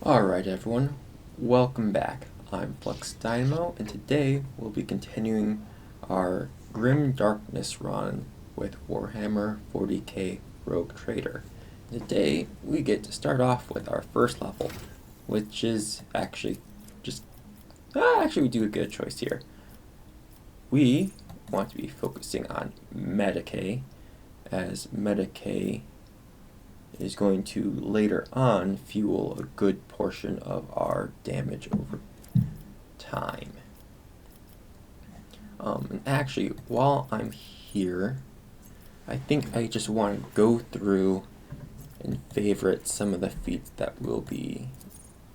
Alright everyone, welcome back. I'm Flux Dynamo, and today we'll be continuing our Grim Darkness run with Warhammer 40k Rogue Trader. Today we get to start off with our first level, which is actually we do get a choice here. We want to be focusing on Medicae, as Medicae is going to later on fuel a good portion of our damage over time. And actually, while I'm here, I think I just want to go through and favorite some of the feats that we'll be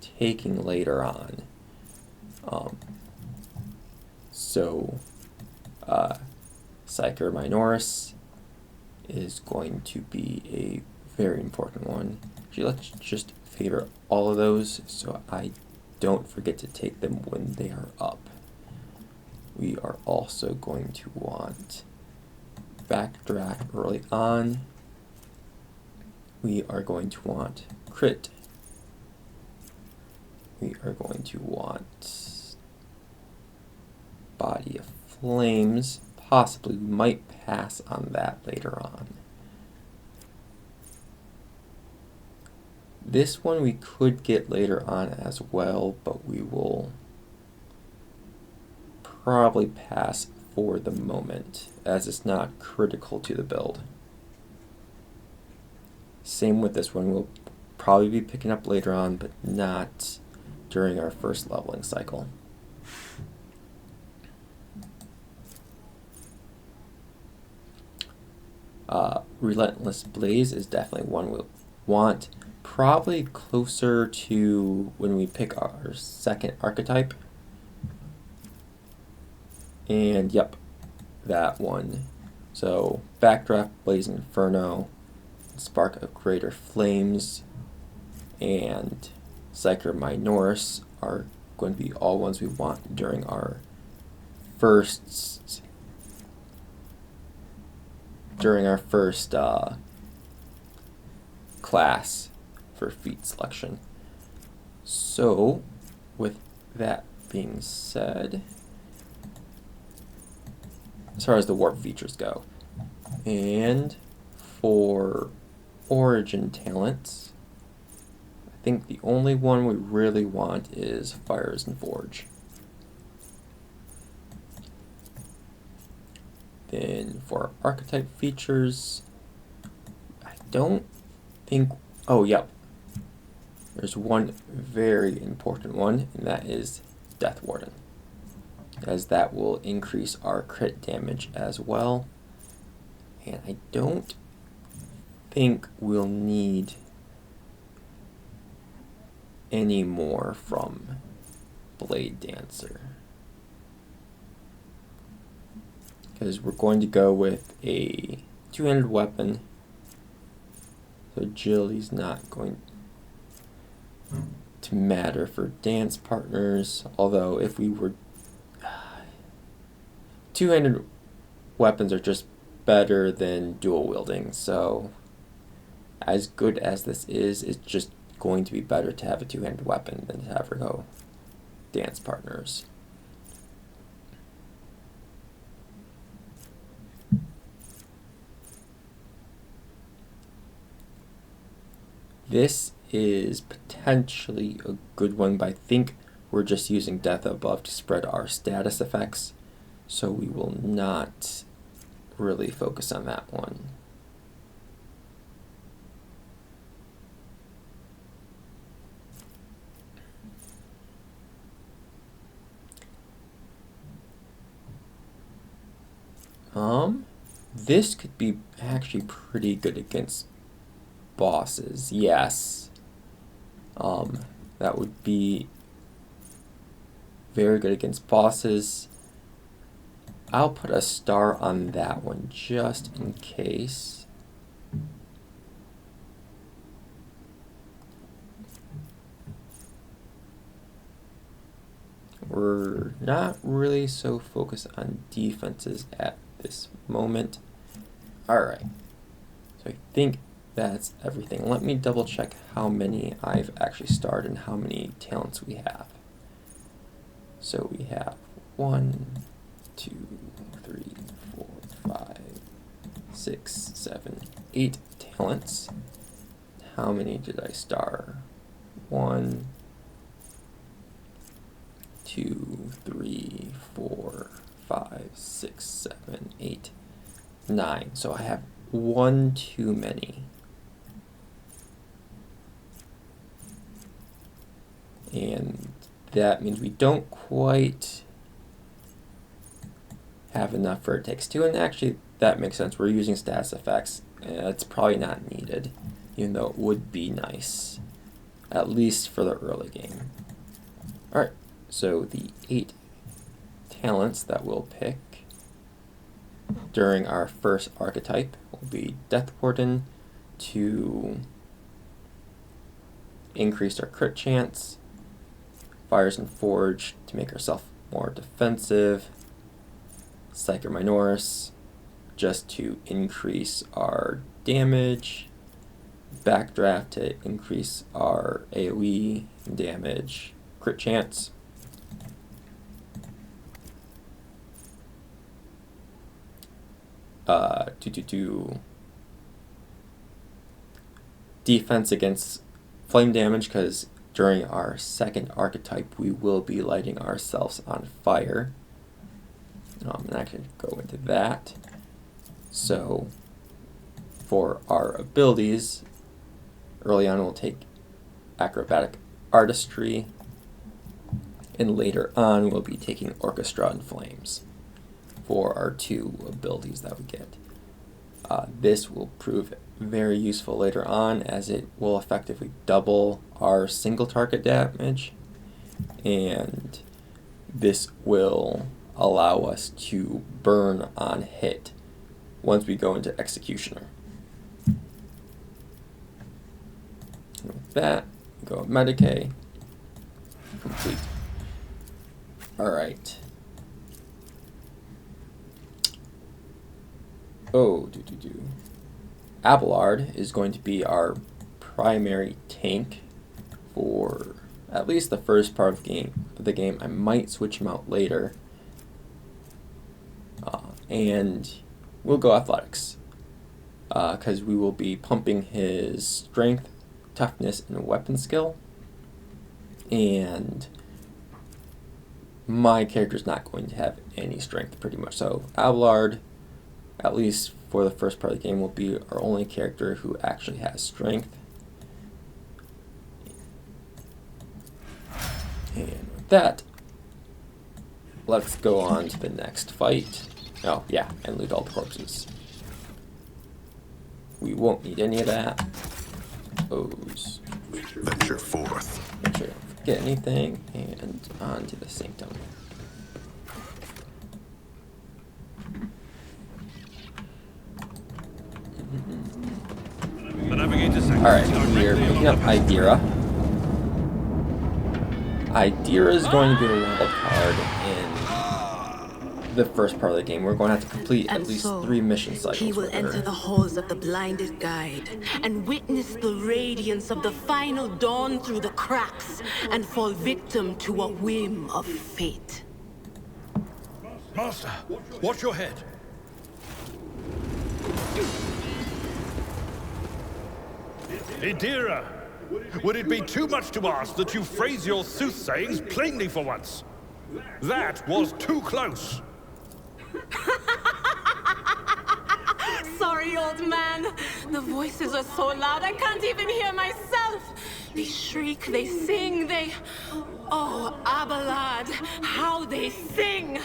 taking later on. Psyker Minoris is going to be a very important one. Actually, let's just favor all of those so I don't forget to take them when they are up. We are also going to want Backdraft early on. We are going to want Crit. We are going to want Body of Flames. Possibly we might pass on that later on. This one we could get later on as well, but we will probably pass for the moment, as it's not critical to the build. Same with this one, we'll probably be picking up later on, but not during our first leveling cycle. Relentless Blaze is definitely one we'll want. Probably closer to when we pick our second archetype. And yep, that one. So Backdraft, Blazing Inferno, Spark of Greater Flames, and Psyker Minoris are going to be all ones we want during our first class for feat selection. So, with that being said, as far as the warp features go, and for origin talents, I think the only one we really want is Fires and Forge. Then for archetype features, I don't think, oh yep, there's one very important one, and that is Death Warden, as that will increase our crit damage as well. And I don't think we'll need any more from Blade Dancer, because we're going to go with a two-handed weapon, so agility's not going to matter for dance partners, although if we were two-handed weapons are just better than dual wielding, so as good as this is, it's just going to be better to have a two-handed weapon than to have her go dance partners. This is potentially a good one, but I think we're just using Death Above to spread our status effects, so we will not really focus on that one. This could be actually pretty good against bosses, yes. That would be very good against bosses. I'll put a star on that one just in case. We're not really so focused on defenses at this moment. Alright, so I think that's everything. Let me double check how many I've actually starred and how many talents we have. So we have 1, 2, 3, 4, 5, 6, 7, 8 talents. How many did I star? 1, 2, 3, 4, 5, 6, 7, 8, 9. So I have 1 too many. And that means we don't quite have enough for It Takes Two. And actually, that makes sense. We're using status effects. It's probably not needed, even though it would be nice, at least for the early game. Alright, so the 8 talents that we'll pick during our first archetype will be Death Warden to increase our crit chance, Fires and Forge to make ourselves more defensive, Psyker Minoris just to increase our damage, Backdraft to increase our AoE damage, crit chance, defense against flame damage, because during our second archetype we will be lighting ourselves on fire. And I can go into that. So for our abilities, early on we'll take Acrobatic Artistry, and later on we'll be taking Orchestra and Flames for our 2 abilities that we get. This will prove very useful later on, as it will effectively double our single target damage, and this will allow us to burn on hit once we go into Executioner. And with that, go Medicae, complete. Alright. Abelard is going to be our primary tank for at least the first part of the game. I might switch him out later. And we'll go Athletics, because we will be pumping his Strength, Toughness, and Weapon skill. And my character's not going to have any strength, pretty much. So Abelard, at least for the first part of the game, will be our only character who actually has strength. And with that, let's go on to the next fight. Oh, yeah, and loot all the corpses. We won't need any of that. O's. Venture forth. Make sure I don't forget anything, and on to the Sanctum. Alright, we're picking up Idira. Idira is going to be the wild card in the first part of the game. We're going to have to complete at least 3 mission cycles. He will enter the halls of the blinded guide and witness the radiance of the final dawn through the cracks and fall victim to a whim of fate. Master, watch your head. Idira, would it be too much to ask that you phrase your soothsayings plainly for once? That was too close. Sorry, old man. The voices are so loud I can't even hear myself. They shriek, they sing, they... Oh, Abelard, how they sing!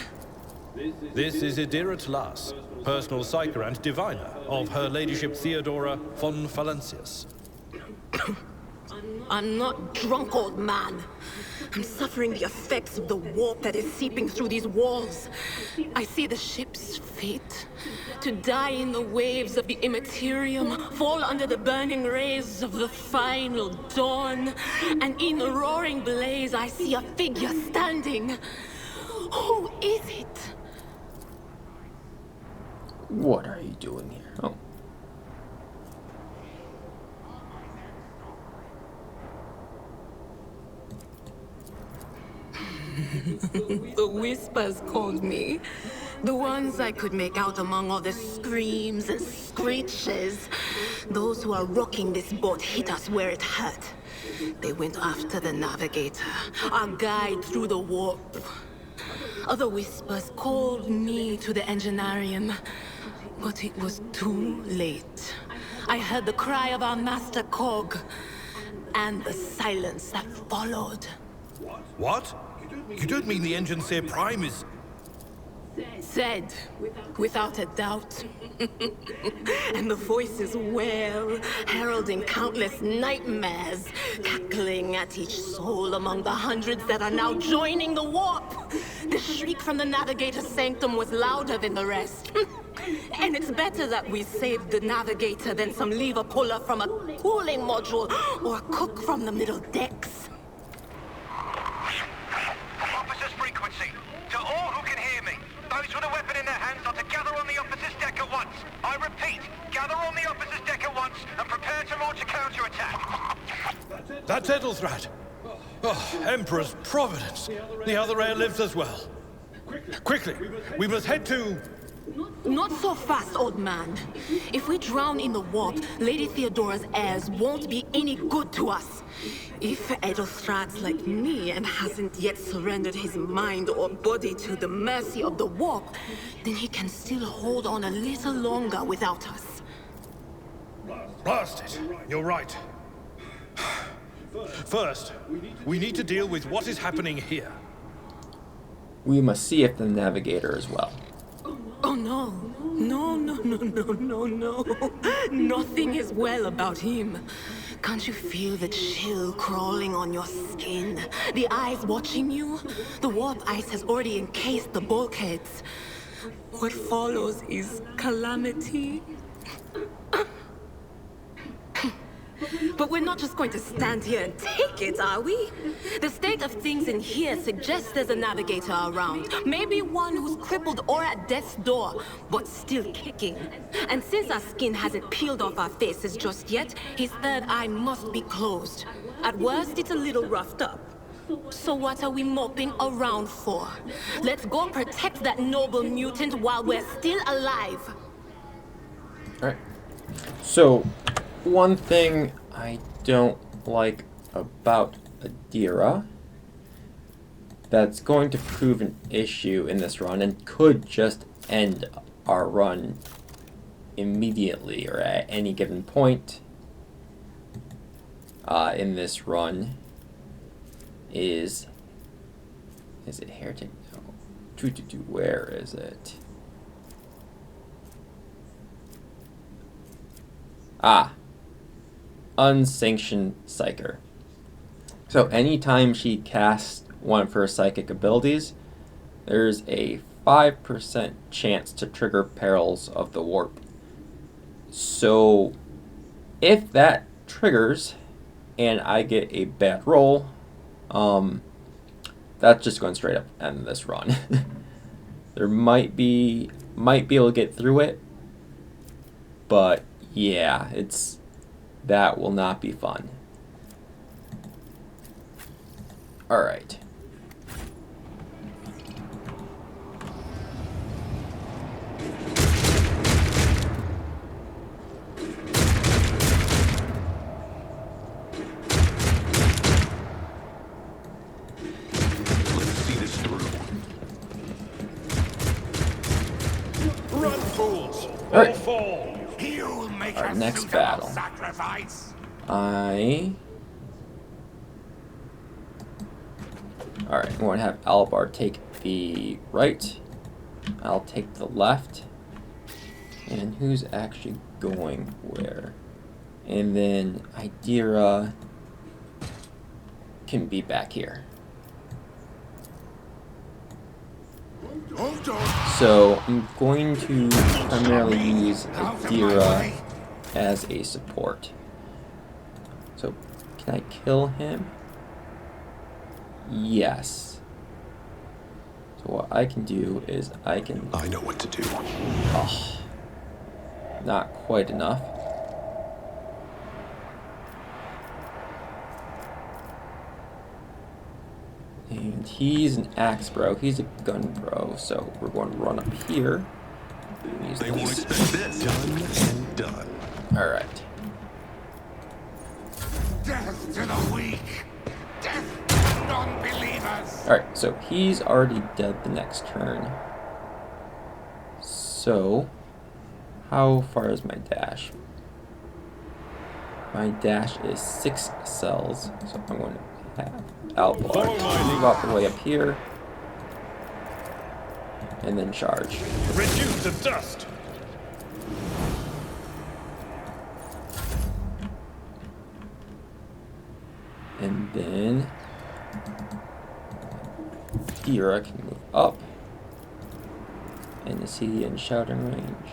This is Idira Tlas, personal psyker and diviner of Her Ladyship Theodora von Valencius. I'm not drunk, old man. I'm suffering the effects of the warp that is seeping through these walls. I see the ship's fate, to die in the waves of the immaterium, fall under the burning rays of the final dawn. And in the roaring blaze, I see a figure standing. Who is it? What are you doing here? Oh. The whispers called me. The ones I could make out among all the screams and screeches. Those who are rocking this boat hit us where it hurt. They went after the navigator, our guide through the warp. Other whispers called me to the engineerium, but it was too late. I heard the cry of our master Cog, and the silence that followed. What? You don't mean the Engineer Prime is... Said, without a doubt. And the voices wail, heralding countless nightmares, cackling at each soul among the hundreds that are now joining the warp. The shriek from the navigator's sanctum was louder than the rest. And it's better that we saved the navigator than some lever puller from a cooling module or a cook from the middle decks. Officer's frequency. To all who can hear me, those with a weapon in their hands are to gather on the officer's deck at once. I repeat, gather on the officer's deck at once and prepare to launch a counterattack. That's Edelthrat. Oh, Emperor's Providence. The other heir lives as well. Quickly, we must head to... Not so fast, old man. If we drown in the warp, Lady Theodora's heirs won't be any good to us. If Edelstrad's like me and hasn't yet surrendered his mind or body to the mercy of the warp, then he can still hold on a little longer without us. Blast it. You're right. First, we need to deal with what is happening here. We must see if the navigator as well. Oh no. No. Nothing is well about him. Can't you feel the chill crawling on your skin? The eyes watching you? The warp ice has already encased the bulkheads. What follows is calamity. But we're not just going to stand here and take it, are we? The state of things in here suggests there's a navigator around. Maybe one who's crippled or at death's door, but still kicking. And since our skin hasn't peeled off our faces just yet, his third eye must be closed. At worst, it's a little roughed up. So what are we moping around for? Let's go protect that noble mutant while we're still alive. Alright. So, one thing I don't like about Idira that's going to prove an issue in this run and could just end our run immediately or at any given point in this run is it Heretic? No. Where is it? Unsanctioned Psyker. So anytime she casts one of her psychic abilities, there's a 5% chance to trigger perils of the warp. So if that triggers and I get a bad roll, that's just going straight up end this run. There might be able to get through it, but yeah, that will not be fun. Alright. Let's see this through. Run, fools! All right. All fall! You'll make Our a next suitable battle. sacrifice. Alright, I'm going to have Albar take the right. I'll take the left. And who's actually going where? And then Idira can be back here. Hold on. So I'm going to primarily use Idira as a support. So can I kill him? Yes. So what I can do is I know what to do. Oh, not quite enough. And he's an axe bro. He's a gun bro. So we're going to run up here. Use They won't this. expect this. Done and done. Alright. Death to the weak! Death to non-believers! Alright, so he's already dead the next turn. So, how far is my dash? My dash is 6 cells, so I'm going to have Outlaw move out the way up here, and then charge. Reduce to dust! And then Idira can move up. And is he in shouting range?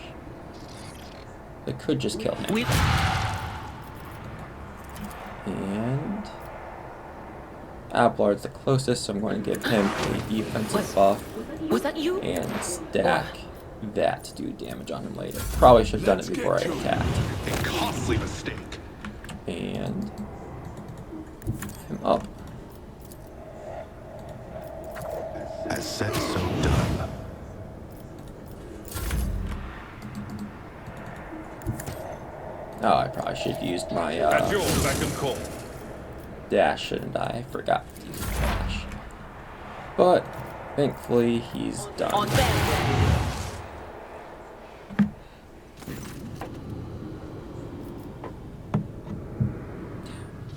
I could just kill him. And Ablard's the closest, so I'm going to give him a defensive buff. Was that you? And stack that to do damage on him later. Probably should have done it before I attacked. A costly mistake. And him up. As said, so done. Oh, I probably should have used my At your beck and call. dash, shouldn't I? I forgot to use the dash. But thankfully he's done. On them.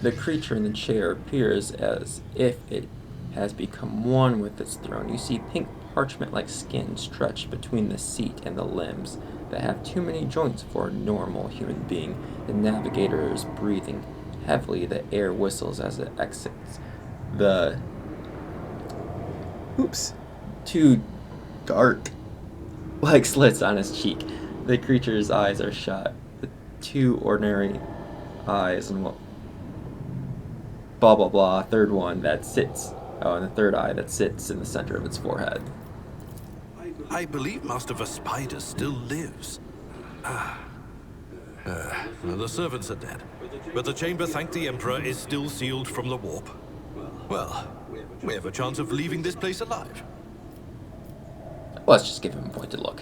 The creature in the chair appears as if it has become one with its throne. You see pink parchment-like skin stretched between the seat and the limbs that have too many joints for a normal human being. The navigator is breathing heavily. The air whistles as it exits the... Two dark, like slits on his cheek. The creature's eyes are shut. The two ordinary eyes and what... blah blah blah, third one that sits, and the third eye that sits in the center of its forehead. I believe Master Vespider still lives. The servants are dead, but the chamber, thank the Emperor, is still sealed from the warp. Well, we have a chance of leaving this place alive. Let's just give him a pointed look.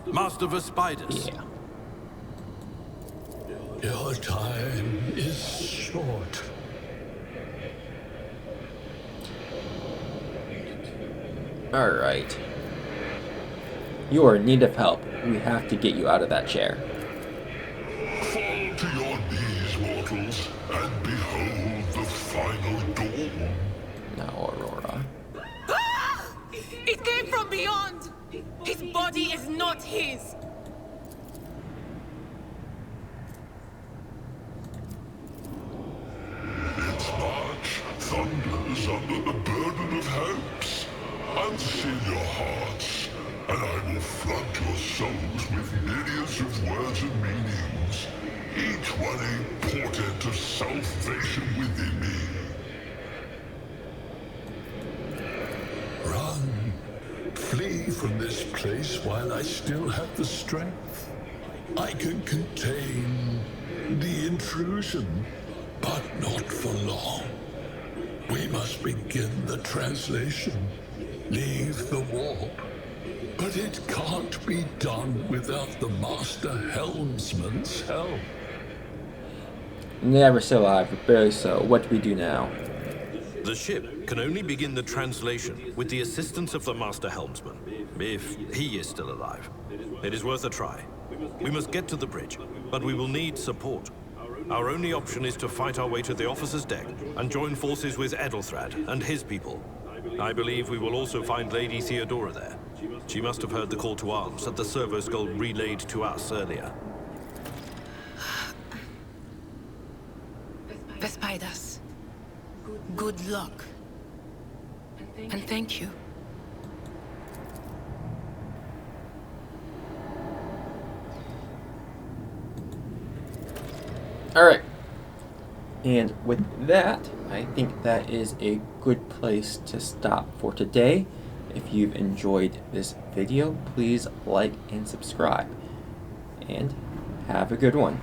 Master Vespider. Yeah. Your time is short. Alright. You are in need of help. We have to get you out of that chair. Fall to your knees, mortals, and behold the final dawn. Now, Aurora. It came from beyond! His body is not his! Its march thunders under the burden of hopes. Unseal your hearts, and I will flood your souls with myriads of words and meanings, each one a portent of salvation within me. Run. Flee from this place while I still have the strength. I can contain the intrusion, but not for long. We must begin the translation. Leave the warp. But it can't be done without the Master Helmsman's help. Never so alive, but barely so. What do we do now? The ship can only begin the translation with the assistance of the Master Helmsman, if he is still alive. It is worth a try. We must get to the bridge, but we will need support. Our only option is to fight our way to the officer's deck and join forces with Edelthrad and his people. I believe we will also find Lady Theodora there. She must have heard the call to arms that the servo skull relayed to us earlier. Vespidas, good luck. And thank you. Alright. And with that, I think that is a good place to stop for today. If you've enjoyed this video, please like and subscribe. And have a good one.